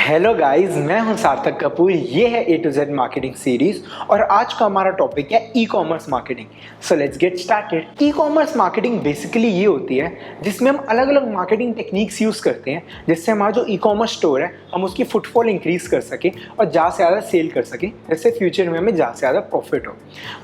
Hello guys, मैं हूं सार्थक कपूर। ये है ए टू जेड मार्केटिंग सीरीज और आज का हमारा टॉपिक है e commerce marketing. So let's get started. E commerce marketing basically ये होती है जिसमें हम अलग अलग मार्केटिंग टेक्निक्स यूज़ करते हैं जिससे हमारा जो ई कॉमर्स स्टोर है हम उसकी फुटफॉल इंक्रीज कर सकें और ज़्यादा से ज़्यादा सेल कर सकें, जिससे फ्यूचर में हमें ज़्यादा से ज़्यादा प्रॉफिट हो।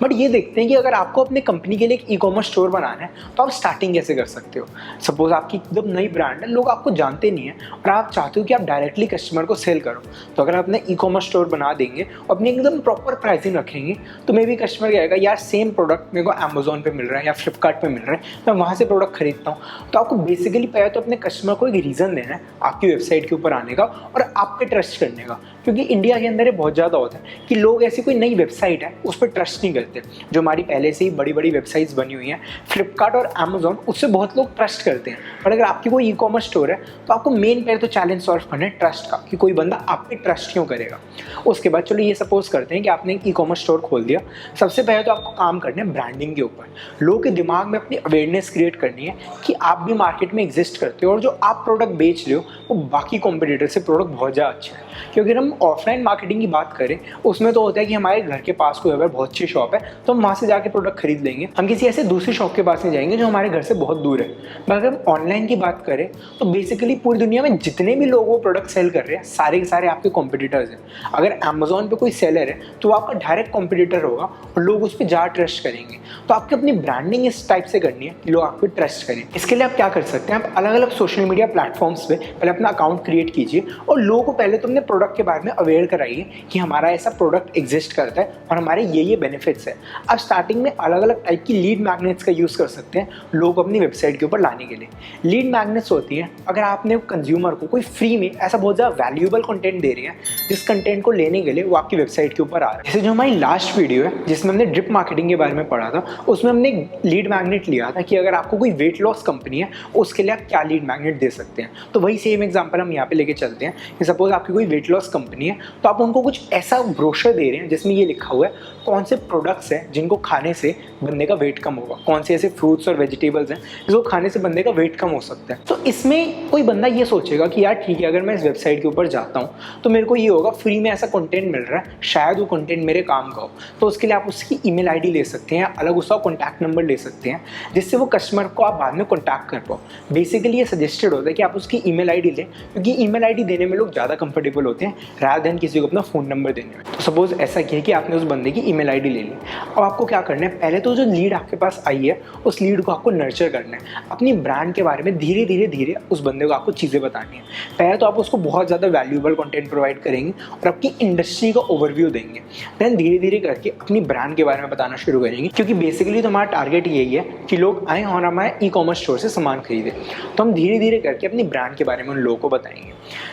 बट ये देखते हैं कि अगर आपको अपने कंपनी के लिए एक ई कॉमर्स स्टोर बनाना है तो आप स्टार्टिंग कैसे कर सकते हो। सपोज आपकी एकदम नई ब्रांड है, लोग आपको जानते नहीं है और आप चाहते हो कि आप डायरेक्टली कस्टमर को सेल करो। तो अगर आप अपने ई कॉमर्स स्टोर बना देंगे और अपनी एकदम प्रॉपर प्राइसिंग रखेंगे तो मे बी कस्टमर कहेगा यार सेम प्रोडक्ट मेरे को अमेजोन पे मिल रहा है या फ्लिपकार्ट पे मिल रहा है, मैं वहाँ से प्रोडक्ट खरीदता हूँ। तो आपको बेसिकली पहले तो अपने कस्टमर को एक रीज़न देना है आपकी वेबसाइट के ऊपर आने का और आप पे ट्रस्ट करने का, क्योंकि इंडिया के अंदर ये बहुत ज़्यादा होता है कि लोग ऐसी कोई नई वेबसाइट है उस पर ट्रस्ट नहीं करते। जो हमारी पहले से ही बड़ी बड़ी वेबसाइट्स बनी हुई हैं फ्लिपकार्ट और अमेजोन, उससे बहुत लोग ट्रस्ट करते हैं। बट अगर आपकी कोई ई कॉमर्स स्टोर है तो आपको मेन पहले तो चैलेंज सॉल्व करना है ट्रस्ट का, कि कोई बंदा आप पे ट्रस्ट क्यों करेगा। उसके बाद चलो ये सपोज करते हैं कि आपने एक ई कॉमर्स स्टोर खोल दिया। सबसे पहले तो आपको काम करना है ब्रांडिंग के ऊपर। लोगों के दिमाग में अपनी अवेयरनेस क्रिएट करनी है कि आप भी मार्केट में एग्जिस्ट करते हो और जो आप प्रोडक्ट बेच रहे हो वो बाकी कॉम्पिटिटर से प्रोडक्ट बहुत ज़्यादा अच्छा है। क्योंकि हम ऑफलाइन मार्केटिंग की बात करें उसमें तो होता है कि हमारे घर के पास कोई अगर बहुत अच्छी शॉप है तो हम वहाँ से जाके प्रोडक्ट खरीद लेंगे, हम किसी ऐसे दूसरी शॉप के पास नहीं जाएंगे जो हमारे घर से बहुत दूर है। पर अगर हम ऑनलाइन की बात करें तो बेसिकली पूरी दुनिया में जितने भी लोग वो प्रोडक्ट सेल कर रहे हैं सारे के सारे आपके कॉम्पिटिटर्स हैं। अगर अमेजोन पे कोई सेलर है तो वो आपका डायरेक्ट कॉम्पिटिटर होगा और लोग उस पर ज़्यादा ट्रस्ट करेंगे। तो आपकी अपनी ब्रांडिंग इस टाइप से करनी है कि लोग आप पे ट्रस्ट करें। इसके लिए आप क्या कर सकते हैं, आप अलग अलग सोशल मीडिया प्लेटफॉर्म्स पे पहले अपना अकाउंट क्रिएट कीजिए और लोगों को पहले तो अपने प्रोडक्ट के बारे में अवेयर कराइए कि हमारा ऐसा प्रोडक्ट एग्जिस्ट करता है और हमारे ये बेनिफिट्स है। आप स्टार्टिंग में अलग अलग टाइप की लीड मैग्नेट्स का यूज़ कर सकते हैं लोग अपनी वेबसाइट के ऊपर लाने के लिए। लीड मैग्नेट्स होती हैं अगर आपने कंज्यूमर को कोई फ्री में ऐसा बहुत ज़्यादा वैल्यूएबल कंटेंट दे रही है जिस कंटेंट को लेने के लिए वो आपकी वेबसाइट के ऊपर आ रहा है। जैसे जो हमारी लास्ट वीडियो है जिसमें हमने ड्रिप मार्केटिंग के बारे में पढ़ा था, उसमें हमने लीड मैग्नेट लिया था कि अगर आपको कोई वेट लॉस कंपनी है उसके लिए आप क्या लीड मैग्नेट दे सकते हैं। तो वही सेम एग्जांपल हम यहाँ पे लेके चलते हैं कि सपोज आपकी कोई वेट लॉस कंपनी है तो आप उनको कुछ ऐसा ब्रोशर दे रहे हैं जिसमें ये लिखा हुआ है कौन से प्रोडक्ट्स हैं जिनको खाने से बंदे का वेट कम होगा, कौन से ऐसे फ्रूट्स और वेजिटेबल्स हैं जिसको खाने से बंदे का वेट कम हो सकता है। तो इसमें कोई बंदा ये सोचेगा कि यार ठीक है, अगर मैं इस वेबसाइट के ऊपर जाता हूँ तो मेरे को ये होगा फ्री में ऐसा कंटेंट मिल रहा है, शायद वो कंटेंट मेरे काम का हो। तो उसके लिए आप उसकी ईमेल आईडी ले सकते हैं, अलग उसका कॉन्टैक्ट नंबर ले सकते हैं जिससे वो कस्टमर को आप बाद में कॉन्टैक्ट कर पाओ। बेसिकली ये सजेस्टेड होता है कि आप उसकी ईमेल आईडी लें, क्योंकि ईमेल आईडी देने में लोग ज़्यादा कंफर्टेबल होते हैं रादर देन किसी को अपना फ़ोन नंबर देने में। तो सपोज ऐसा किया कि आपने उस बंदे की ईमेल आईडी ले ली। अब आपको क्या करना है, पहले तो जो लीड आपके पास आई है उस लीड को आपको नर्चर करना है। अपनी ब्रांड के बारे में धीरे धीरे उस बंदे को आपको चीज़ें बतानी है। पहले तो आप उसको बहुत ज़्यादा वैल्यूएबल कंटेंट प्रोवाइड करेंगे और आपकी इंडस्ट्री का ओवरव्यू देंगे। देन धीरे धीरे करके अपनी ब्रांड के बारे में बताना शुरू करेंगे, क्योंकि बेसिकली तो हमारा टारगेट यही है कि लोग आए और हमारे ई कॉमर्स स्टोर से सामान खरीदें। तो हम धीरे धीरे करके अपनी ब्रांड के बारे में उन लोगों को बताएंगे।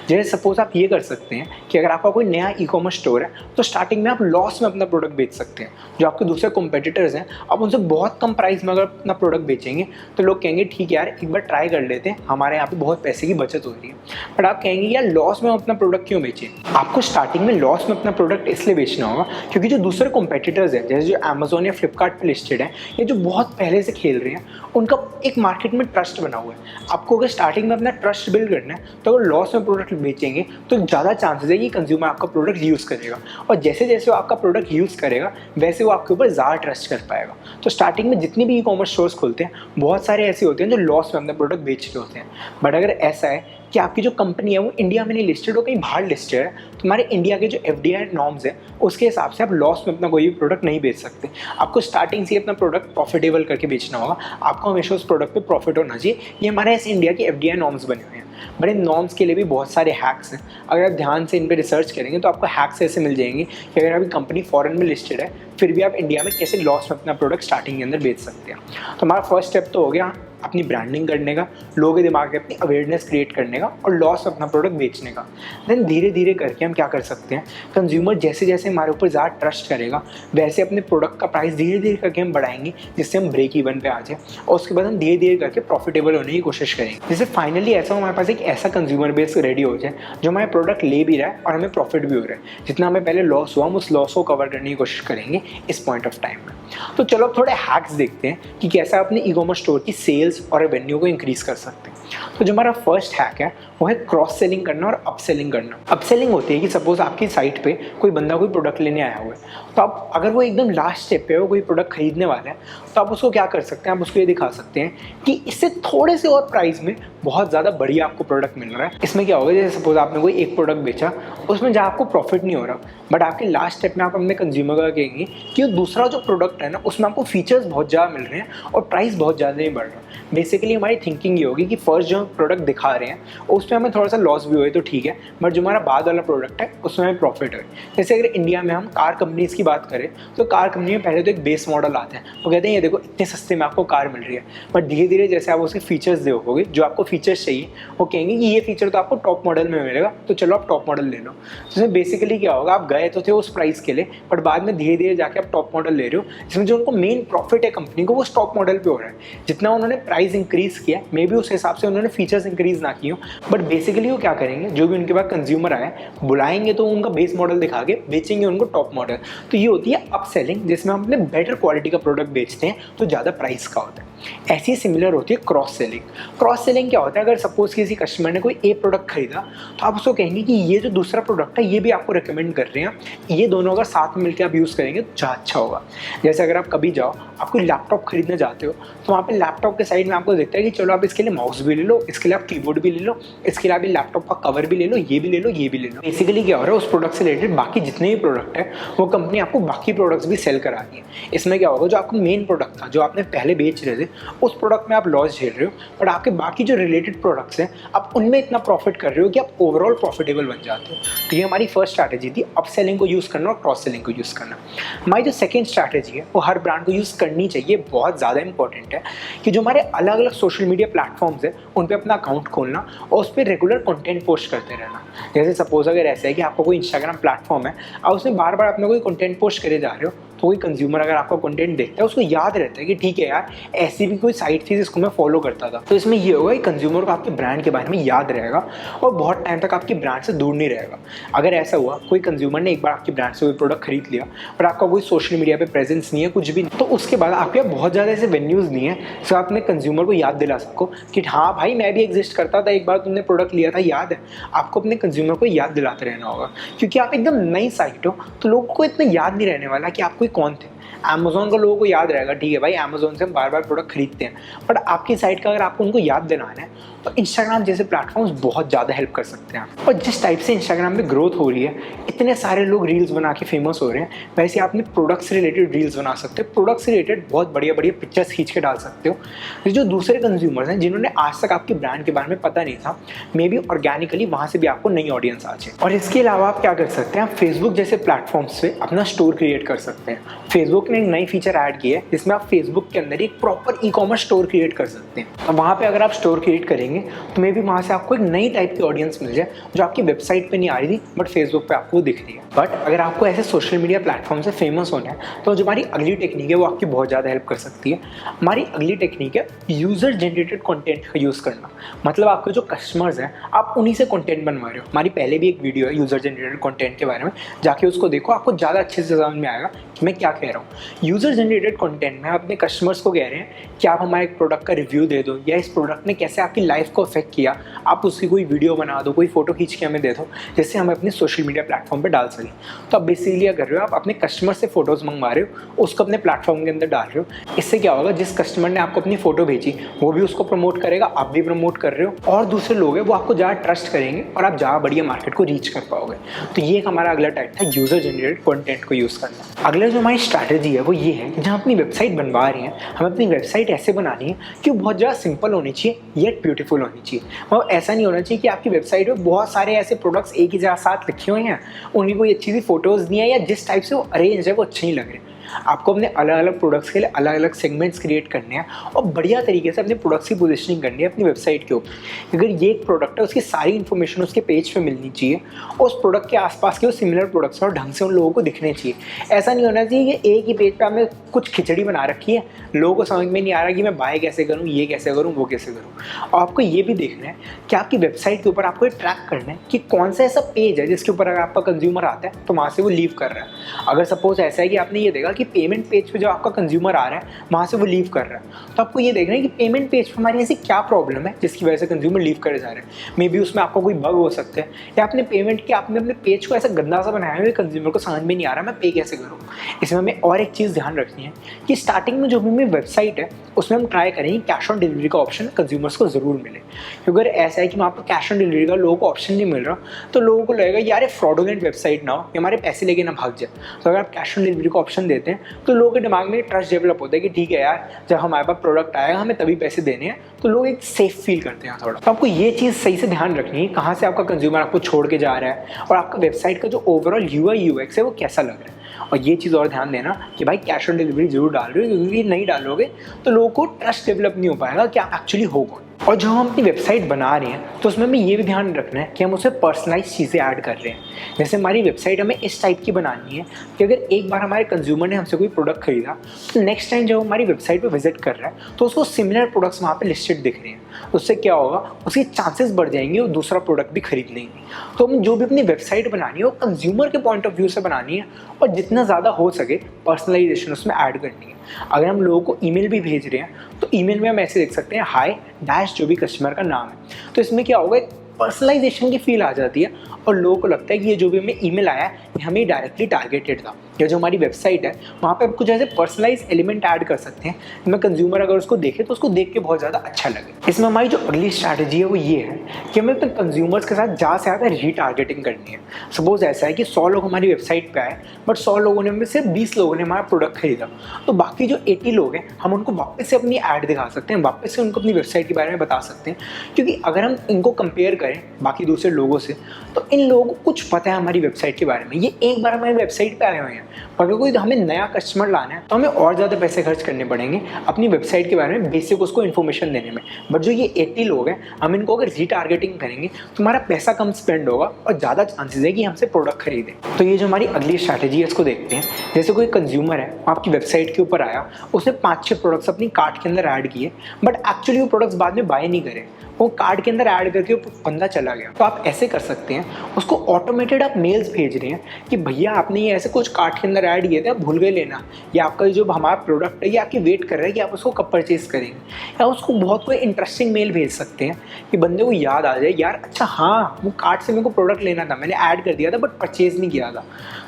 जैसे सपोज आप ये कर सकते हैं कि अगर आपका कोई नया ई कॉमर्स स्टोर है तो स्टार्टिंग में आप लॉस में अपना प्रोडक्ट बेच सकते हैं। जो आपके दूसरे कॉम्पिटिटर्स हैं आप उनसे बहुत कम प्राइस में अगर अपना प्रोडक्ट बेचेंगे तो लोग कहेंगे ठीक है यार एक बार ट्राई कर लेते हैं, हमारे यहाँ पे बहुत पैसे की बचत हो रही है। बट आप कहेंगे यार लॉस में अपना प्रोडक्ट क्यों बेचें। आपको स्टार्टिंग में लॉस में अपना प्रोडक्ट इसलिए बेचना होगा क्योंकि जो दूसरे कॉम्पिटिटर्स हैं जैसे जो अमेजोन या फ्लिपकार्ट पर लिस्टेड है या जो बहुत पहले से खेल रहे हैं उनका एक मार्केट में ट्रस्ट बना हुआ है। आपको अगर स्टार्टिंग में अपना ट्रस्ट बिल्ड करना है तो अगर लॉस में प्रोडक्ट बेचेंगे तो ज़्यादा चांसेस है कि कंज्यूमर आपका प्रोडक्ट यूज़ करेगा और जैसे जैसे वो आपका प्रोडक्ट यूज़ करेगा वैसे वो आपके ऊपर ज़्यादा ट्रस्ट कर पाएगा। तो स्टार्टिंग में जितने भी ई कॉमर्स स्टोर्स खुलते हैं बहुत सारे ऐसे होते हैं जो लॉस में अपना प्रोडक्ट बेच रहे होते हैं। बट अगर ऐसा है कि आपकी जो कंपनी है वो इंडिया में नहीं लिस्टेड हो, कहीं बाहर लिस्टेड है, तो हमारे इंडिया के जो FDI नॉर्म्स है उसके हिसाब से आप लॉस में अपना कोई भी प्रोडक्ट नहीं बेच सकते। आपको स्टार्टिंग से अपना प्रोडक्ट प्रॉफिटेबल करके बेचना होगा। आपको हमेशा उस प्रोडक्ट पे प्रॉफिट होना चाहिए। ये हमारे ऐसे इंडिया के FDI नॉर्म्स बने हुए हैं। बट इन नॉर्म्स के लिए भी बहुत सारे हैक्स हैं। अगर आप ध्यान से इन पर रिसर्च करेंगे तो आपको हैक्स ऐसे मिल जाएंगे कि अगर आपकी कंपनी फॉरेन में लिस्टेड है फिर भी आप इंडिया में कैसे लॉस में अपना प्रोडक्ट स्टार्टिंग के अंदर बेच सकते हैं। तो हमारा फर्स्ट स्टेप तो हो गया अपनी ब्रांडिंग करने का, लोगों के दिमाग में अपनी अवेयरनेस क्रिएट करने का और लॉस अपना प्रोडक्ट बेचने का। देन धीरे धीरे करके हम क्या कर सकते हैं, कंज्यूमर जैसे जैसे हमारे ऊपर ज़्यादा ट्रस्ट करेगा वैसे अपने प्रोडक्ट का प्राइस धीरे धीरे करके हम बढ़ाएंगे जिससे हम ब्रेक इवन पे आ जाए और उसके बाद हम धीरे धीरे करके प्रॉफिटेबल होने की कोशिश करेंगे। जैसे फाइनली ऐसा हमारे पास एक ऐसा कंज्यूमर बेस रेडी हो जाए जो हमारे प्रोडक्ट ले भी रहा है और हमें प्रॉफिट भी हो रहा है। जितना हमें पहले लॉस हुआ हम उस लॉस को कवर करने की कोशिश करेंगे इस पॉइंट ऑफ टाइम में। तो चलो अब थोड़े हैक्स देखते हैं कि कैसे अपने ई कॉमर्स स्टोर की सेल्स और रेवेन्यू को इंक्रीज कर सकते हैं। तो जो हमारा फर्स्ट हैक है वो है क्रॉस सेलिंग करना और अपसेलिंग करना। अपसेलिंग होती है कि सपोज आपकी साइट पे कोई बंदा कोई प्रोडक्ट लेने आया हुआ है, तो आप अगर वो एकदम लास्ट स्टेप पे हो, कोई प्रोडक्ट खरीदने वाला है, तो आप उसको क्या कर सकते हैं, आप उसको ये दिखा सकते हैं कि इससे थोड़े से और प्राइस में बहुत ज़्यादा बढ़िया आपको प्रोडक्ट मिल रहा है। इसमें क्या होगा, जैसे सपोज आपने कोई एक प्रोडक्ट बेचा, उसमें जहाँ आपको प्रॉफिट नहीं हो रहा, बट आपके लास्ट स्टेप में आप अपने कंज्यूमर का कहेंगे कि दूसरा जो प्रोडक्ट है ना, उसमें आपको फीचर्स बहुत ज़्यादा मिल रहे हैं और प्राइस बहुत ज़्यादा नहीं बढ़ रहा। बेसिकली हमारी थिंकिंग ये होगी कि फर्स्ट जो प्रोडक्ट दिखा रहे हैं उसमें हमें थोड़ा सा लॉस भी होए तो ठीक है, बट जो हमारा बाद वाला प्रोडक्ट है उसमें हमें प्रॉफिट है। जैसे अगर इंडिया में हम कार कंपनीज़ की बात करें, तो कार कंपनी में पहले तो एक बेस मॉडल आता है, वो कहते हैं ये देखो इतने सस्ते में आपको कार मिल रही है, बट धीरे धीरे जैसे आप उसके फीचर्स देखोगे, जो आपको फीचर्स चाहिए, वो कहेंगे कि ये फीचर तो आपको टॉप मॉडल में मिलेगा, तो चलो आप टॉप मॉडल ले लो। तो इसमें बेसिकली क्या होगा, आप गए तो थे उस प्राइस के लिए, बट बाद में धीरे धीरे जाके आप टॉप मॉडल ले रहे हो, जिसमें जो उनको मेन प्रॉफिट है कंपनी को, वो टॉप मॉडल पे हो रहा है। जितना उन्होंने प्राइस इंक्रीज किया, मे बी उस हिसाब से उन्होंने फीचर्स इंक्रीज ना किए, बट बेसिकली वो क्या करेंगे, जो भी उनके पास कंज्यूमर आए बुलाएंगे तो उनका बेस मॉडल दिखा के बेचेंगे उनको टॉप मॉडल। तो ये होती है अपसेलिंग, जिसमें हम अपने बेटर क्वालिटी का प्रोडक्ट बेचते हैं तो ज़्यादा प्राइस का होता है। ऐसी सिमिलर होती है क्रॉस सेलिंग। क्रॉस सेलिंग क्या होता है, अगर सपोज किसी कस्टमर ने कोई एक प्रोडक्ट खरीदा, तो आप उसको कहेंगे कि ये जो दूसरा प्रोडक्ट है ये भी आपको रिकमेंड कर रहे हैं, ये दोनों अगर साथ में मिलकर आप यूज़ करेंगे तो ज़्यादा अच्छा होगा। जैसे अगर आप कभी जाओ, आप कोई लैपटॉप खरीदने जाते हो, तो वहाँ पे लैपटॉप के साइड में आपको देखता है कि चलो आप इसके लिए माउस भी ले लो, इसके लिए आप कीबोर्ड भी ले लो, इसके लिए आप लैपटॉप का कवर भी ले लो, ये भी ले लो, ये भी ले लो। बेसिकली क्या हो रहा है, उस प्रोडक्ट से रिलेटेड बाकी जितने भी प्रोडक्ट है वो कंपनी आपको बाकी प्रोडक्ट्स भी सेल करा रही है। इसमें क्या होगा, जो आपका मेन प्रोडक्ट था, जो आपने पहले बेच रहे थे, उस प्रोडक्ट में आप लॉस झेल रहे हो, बट आपके बाकी जो रिलेटेड प्रोडक्ट्स हैं आप उनमें इतना प्रॉफिट कर रहे हो कि आप ओवरऑल प्रॉफिटेबल बन जाते हो। तो ये हमारी फर्स्ट स्ट्रैटेजी थी, अपसेलिंग को यूज़ करना और क्रॉस सेलिंग को यूज़ करना। हमारी जो सेकेंड स्ट्रैटेजी है वो हर ब्रांड को यूज़ करनी चाहिए, बहुत ज़्यादा इंपॉर्टेंट है, कि जो हमारे अलग अलग सोशल मीडिया प्लेटफॉर्म्स है उन पर अपना अकाउंट खोलना और उस पर रेगुलर कंटेंट पोस्ट करते रहना। जैसे सपोज अगर ऐसा है कि आपका कोई इंस्टाग्राम प्लेटफॉर्म है, आप उसमें बार बार अपना कोई कंटेंट पोस्ट करे जा रहे हो, तो कोई कंज्यूमर अगर आपका कंटेंट देखता है उसको याद रहता है कि ठीक है यार, ऐसी भी कोई साइट थी जिसको मैं फॉलो करता था। तो इसमें ये होगा कि कंज्यूमर को आपके ब्रांड के बारे में याद रहेगा और बहुत टाइम तक आपके ब्रांड से दूर नहीं रहेगा। अगर ऐसा हुआ कोई कंज्यूमर ने एक बार आपके ब्रांड से कोई प्रोडक्ट खरीद लिया, पर आपका कोई सोशल मीडिया पे प्रेजेंस नहीं है, कुछ भी नहीं, तो उसके बाद आपके बहुत ज़्यादा ऐसे वेन्यूज़ नहीं है जो आप अपने कंज्यूमर को याद दिला सको कि हाँ भाई मैं भी एग्जिस्ट करता था, एक बार तुमने प्रोडक्ट लिया था, याद है। आपको अपने कंज्यूमर को याद दिलाते रहना होगा, क्योंकि आप एकदम नई साइट हो, तो लोगों को इतना याद नहीं रहने वाला कि आप कोई कौन थे। अमेज़ॉन का लोगों को याद रहेगा, ठीक है भाई अमेज़ॉन से हम बार बार प्रोडक्ट खरीदते हैं, बट आपकी साइट का अगर आपको उनको याद दिलाना है तो इंस्टाग्राम जैसे प्लेटफॉर्म्स बहुत ज़्यादा हेल्प कर सकते हैं। और जिस टाइप से इंस्टाग्राम में ग्रोथ हो रही है, इतने सारे लोग रील्स बना के फेमस हो रहे हैं, वैसे आपने प्रोडक्ट से रिलेटेड रील्स बना सकते हो, प्रोडक्ट से रिलेटेड बहुत बढ़िया बढ़िया पिक्चर्स खींच के डाल सकते हो। जो दूसरे कंज्यूमर्स हैं जिन्होंने आज तक आपके ब्रांड के बारे में पता नहीं था, मे बी ऑर्गेनिकली वहाँ से भी आपको नई ऑडियंस आ जाए। और इसके अलावा आप क्या कर सकते हैं, आप फेसबुक जैसे प्लेटफॉर्म्स पे अपना स्टोर क्रिएट कर सकते हैं। फेसबुक ने एक नई फीचर ऐड की है जिसमें आप फेसबुक के अंदर एक proper e commerce store create कर सकते हैं। तो वहाँ पे अगर आप स्टोर क्रिएट करेंगे तो मे बी वहाँ से आपको एक नई टाइप की ऑडियंस मिल जाए जो आपकी वेबसाइट पे नहीं आ रही थी बट फेसबुक पे आपको दिख रही है। बट अगर आपको ऐसे सोशल मीडिया प्लेटफॉर्म से फेमस होना है तो जो हमारी अगली टेक्निक है वो आपकी बहुत ज़्यादा हेल्प कर सकती है। हमारी अगली टेक्निक है यूज़र जनरेटेड कंटेंट का यूज़ करना। मतलब आपके जो कस्टमर्स हैं आप उन्हीं से कंटेंट बनवा रहे हो। हमारी पहले भी एक वीडियो है यूज़र जनरेटेड कंटेंट के बारे में, जाके उसको देखो, आपको ज़्यादा अच्छे से समझ में आएगा कि मैं क्या कह रहा हूँ। यूज़र जनरेटेड कंटेंट में अपने कस्टमर्स को कह रहे हैं कि आप हमारे प्रोडक्ट का रिव्यू दे दो, या इस प्रोडक्ट ने कैसे आपकी लाइफ को अफेक्ट किया, आप उसकी कोई वीडियो बना दो, कोई फोटो खींच के हमें दे दो, जिससे हम अपने सोशल मीडिया प्लेटफॉर्म पे डाल सकें। तो आप बेसिकली क्या कर रहे हो, आप अपने कस्टमर से फोटोज़ मंगवा रहे हो, उसको अपने प्लेटफॉर्म के अंदर डाल रहे हो। इससे क्या होगा, जिस कस्टमर ने आपको अपनी फोटो भेजी वो भी उसको प्रमोट करेगा, आप भी प्रमोट कर रहे हो, और दूसरे लोग हैं वो आपको ज़्यादा ट्रस्ट करेंगे और आप ज़्यादा बढ़िया मार्केट को रीच कर पाओगे। तो ये एक हमारा अगला टाइप था यूज़र जनरेटेड कंटेंट को यूज़ करना। अगला जो हमारी स्ट्रैटेजी है वो ये है कि जहाँ अपनी वेबसाइट बनवा रहे हैं, हमें अपनी वेबसाइट ऐसे बनानी है कि वो बहुत ज़्यादा सिंपल होनी चाहिए येट ब्यूटीफुल होनी चाहिए। मतलब ऐसा नहीं होना चाहिए कि आपकी वेबसाइट में बहुत सारे ऐसे प्रोडक्ट्स एक ही जगह साथ लिखे हुए हैं, उनकी कोई अच्छी सी फोटोज़ नहीं है, या जिस टाइप से वो अरेंज है वो अच्छे नहीं लग रहे। आपको अपने अलग अलग प्रोडक्ट्स के लिए अलग अलग सेगमेंट्स क्रिएट करने हैं और बढ़िया तरीके से अपने प्रोडक्ट्स की पोजीशनिंग करनी है अपनी वेबसाइट के ऊपर। अगर ये एक प्रोडक्ट है उसकी सारी इन्फॉर्मेशन उसके पेज पे मिलनी चाहिए और उस प्रोडक्ट के आसपास के वो सिमिलर प्रोडक्ट्स और ढंग से उन लोगों को दिखने चाहिए। ऐसा नहीं होना चाहिए कि एक ही पेज पे हमने कुछ खिचड़ी बना रखी है, लोगों को समझ में नहीं आ रहा कि मैं बाय कैसे करूँ, ये कैसे करूँ, वो कैसे करूँ। और आपको ये भी देखना है कि आपकी वेबसाइट के ऊपर आपको ये ट्रैक करना है कि कौन सा ऐसा पेज है जिसके ऊपर अगर आपका कंज्यूमर आता है तो वहाँ से वो लीव कर रहा है। अगर सपोज ऐसा है कि आपने ये देखा कि पेमेंट पेज पे जो आपका कंज्यूमर आ रहा है वहाँ से वो लीव कर रहा है। तो आपको ये देखना है कि पेमेंट पेज पर हमारी ऐसी क्या प्रॉब्लम है जिसकी वजह से कंज्यूमर लीव करे जा रहे हैं। मे बी उसमें आपका कोई बग हो सकता है, या आपने पेमेंट किया, आपने अपने पेज को ऐसा गंदा सा बनाया है कंज्यूमर को समझ में नहीं आ रहा मैं पे कैसे करूँ। इसमें हमें और एक चीज़ ध्यान रखनी है कि स्टार्टिंग में जो हमें वेबसाइट है उसमें हम ट्राई करें कैश ऑन डिलीवरी का ऑप्शन कंज्यूमर्स को ज़रूर मिले, क्योंकि अगर ऐसा है कि वहाँ पर कैश ऑन डिलीवरी का लोगों को ऑप्शन नहीं मिल रहा तो लोगों को लगेगा यार ये फ्रॉडुलेंट वेबसाइट ना हो, ये हमारे पैसे लेके ना भाग जाए। तो अगर आप कैश ऑन डिलीवरी का ऑप्शन देते हैं तो लोगों के दिमाग में ट्रस्ट डेवलप होता है कि ठीक है यार, जब हमारे पास प्रोडक्ट आएगा हमें तभी पैसे देने हैं, तो लोग एक सेफ फील करते हैं थोड़ा। तो आपको ये चीज़ सही से ध्यान रखनी है कहाँ से आपका कंज्यूमर आपको छोड़ के जा रहा है और आपका वेबसाइट का जो ओवरऑल UI UX है वो कैसा लग रहा है। और ये चीज़ और ध्यान देना कि भाई कैश ऑन डिलीवरी जरूर डाल रहे हो, क्योंकि नहीं डालोगे तो लोगों को ट्रस्ट डेवलप नहीं हो पाएगा कि आप एक्चुअली हो कौन। और जो हम अपनी वेबसाइट बना रहे हैं तो उसमें हमें ये भी ध्यान रखना है कि हम उसमें पर्सनलाइज चीज़ें ऐड कर रहे हैं। जैसे हमारी वेबसाइट हमें इस टाइप की बनानी है कि अगर एक बार हमारे कंज्यूमर ने हमसे कोई प्रोडक्ट खरीदा तो नेक्स्ट टाइम जब हमारी वेबसाइट पे विजिट कर रहा है तो उसको सिमिलर प्रोडक्ट्स वहाँ पे लिस्टेड दिख रहे हैं। उससे क्या होगा, उसके चांसेस बढ़ जाएंगे और दूसरा प्रोडक्ट भी खरीद लेंगे। तो हमें जो भी अपनी वेबसाइट बनानी है वो कंज्यूमर के पॉइंट ऑफ व्यू से बनानी है और जितना ज़्यादा हो सके पर्सनलाइजेशन उसमें ऐड करनी है। अगर हम लोगों को ईमेल भी भेज रहे हैं तो ईमेल में हम ऐसे लिख सकते हैं हाय डैश जो भी कस्टमर का नाम है। तो इसमें क्या होगा, एक पर्सनलाइजेशन की फील आ जाती है और लोगों को लगता है कि ये जो भी हमें ईमेल आया है ये हमें डायरेक्टली टारगेटेड था। या जो हमारी वेबसाइट है वहाँ पे आप कुछ ऐसे पर्सनलाइज एलिमेंट ऐड कर सकते हैं जिसमें कंज्यूमर अगर उसको देखे तो उसको देख के बहुत ज़्यादा अच्छा लगे। इसमें हमारी जो अगली स्ट्रैटेजी है वो ये है कि हमें अपने कंज्यूमर्स के साथ ज़्यादा से ज़्यादा रीटारगेटिंग करनी है। सपोज ऐसा है कि 100 लोग हमारी वेबसाइट पे आए बट 100 लोगों ने में से 20 लोगों ने हमारा प्रोडक्ट खरीदा, तो बाकी जो 80 लोग हैं हम उनको वापस से अपनी ऐड दिखा सकते हैं, वापस से उनको अपनी वेबसाइट के बारे में बता सकते हैं। क्योंकि अगर हम इनको कंपेयर करें बाकी दूसरे लोगों से तो इन लोगों को कुछ पता है हमारी वेबसाइट के बारे में, ये एक बार हमारी वेबसाइट पे आए हुए हैं। अगर कोई हमें नया कस्टमर लाना है तो हमें और ज़्यादा पैसे खर्च करने पड़ेंगे अपनी वेबसाइट के बारे में बेसिक उसको इन्फॉर्मेशन देने में। बट जो ये 80 लोग हैं हम इनको अगर रीटारगेटिंग करेंगे तो हमारा पैसा कम स्पेंड होगा और ज़्यादा चांसेस है कि हमसे प्रोडक्ट खरीदें। तो ये जो हमारी अगली स्ट्रैटेजी है इसको देखते हैं। जैसे कोई कंज्यूमर है आपकी वेबसाइट के ऊपर आया, उसने 5-6 प्रोडक्ट्स अपनी कार्ट के अंदर ऐड किए बट एक्चुअली वो प्रोडक्ट्स बाद में बाय नहीं करे, वो कार्ड के अंदर ऐड करके वो बंदा चला गया। तो आप ऐसे कर सकते हैं, उसको ऑटोमेटेड आप मेल्स भेज रहे हैं कि भैया आपने ये ऐसे कुछ कार्ट के अंदर ऐड किए थे, आप भूल गए लेना, या आपका जो हमारा प्रोडक्ट है ये आपकी वेट कर रहा है कि आप उसको कब परचेज करेंगे। या उसको बहुत कोई इंटरेस्टिंग मेल भेज सकते हैं कि बंदे को याद आ जाए यार अच्छा हाँ वो कार्ट से मेरे को प्रोडक्ट लेना था, मैंने ऐड कर दिया था बट परचेज नहीं किया था।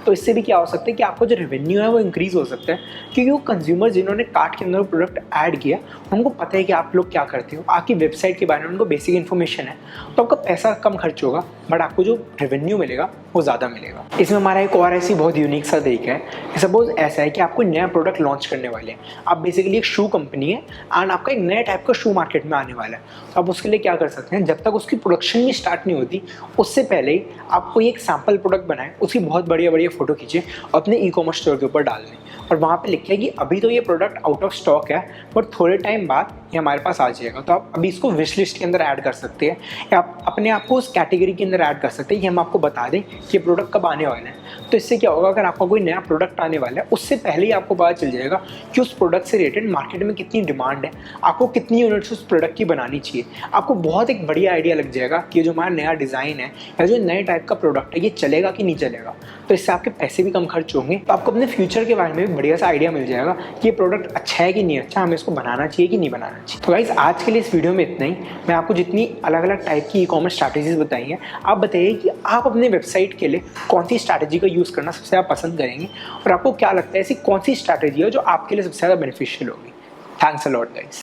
तो इससे भी क्या हो सकता है कि आपका जो रेवेन्यू है वो इंक्रीज़ हो सकता है, क्योंकि वो कंज्यूमर जिन्होंने कार्ट के अंदर प्रोडक्ट ऐड किया उनको पता है कि आप लोग क्या करते हो, आपकी वेबसाइट के बारे में उनको बेसिक इन्फॉर्मेशन है, तो आपका पैसा कम खर्च होगा बट आपको जो रेवेन्यू मिलेगा वो ज़्यादा मिलेगा। इसमें हमारा एक और ऐसी बहुत यूनिक सा तरीका है। सपोज ऐसा है कि आपको नया प्रोडक्ट लॉन्च करने वाले हैं, आप बेसिकली एक शू कंपनी है एंड आपका एक नया टाइप का शू मार्केट में आने वाला है। तो आप उसके लिए क्या कर सकते हैं, जब तक उसकी प्रोडक्शन भी स्टार्ट नहीं होती उससे पहले ही आप कोई एक सैम्पल प्रोडक्ट बनाएं, उसकी बहुत बढ़िया बढ़िया फोटो खींचे और अपने ई-कॉमर्स स्टोर के ऊपर डाल दें और वहाँ पे लिखे कि अभी तो ये प्रोडक्ट आउट ऑफ स्टॉक है बट थोड़े टाइम बाद ये हमारे पास आ जाएगा। तो आप अभी इसको विश लिस्ट के अंदर ऐड कर सकते हैं या आप अपने आप को उस कैटेगरी के अंदर ऐड कर सकते हैं कि हम आपको बता दें कि ये प्रोडक्ट कब आने वाला है। तो इससे क्या होगा, अगर आपका कोई नया प्रोडक्ट आने वाला है उससे पहले ही आपको पता चल जाएगा कि उस प्रोडक्ट से रिलेटेड मार्केट में कितनी डिमांड है, आपको कितनी यूनिट्स उस प्रोडक्ट की बनानी चाहिए। आपको बहुत एक बढ़िया आइडिया लग जाएगा कि जो हमारा नया डिज़ाइन है या जो नए टाइप का प्रोडक्ट है ये चलेगा कि नहीं चलेगा। तो इससे आपके पैसे भी कम खर्च होंगे, तो आपको अपने फ्यूचर के बारे में भी बढ़िया सा आइडिया मिल जाएगा कि ये प्रोडक्ट अच्छा है कि नहीं अच्छा, हमें इसको बनाना चाहिए कि नहीं बनाना चाहिए। तो गाइस आज के लिए इस वीडियो में इतना ही। मैं आपको जितनी अलग अलग टाइप की ई-कॉमर्स स्ट्रैटेजीज बताई हैं, आप बताइए कि आप अपने वेबसाइट के लिए कौन सी स्ट्रैटेजी का यूज़ करना सबसे ज़्यादा पसंद करेंगे और आपको क्या लगता है ऐसी कौन सी स्ट्रैटेजी है जो आपके लिए सबसे ज़्यादा बेनिफिशियल होगी। Thanks a lot guys.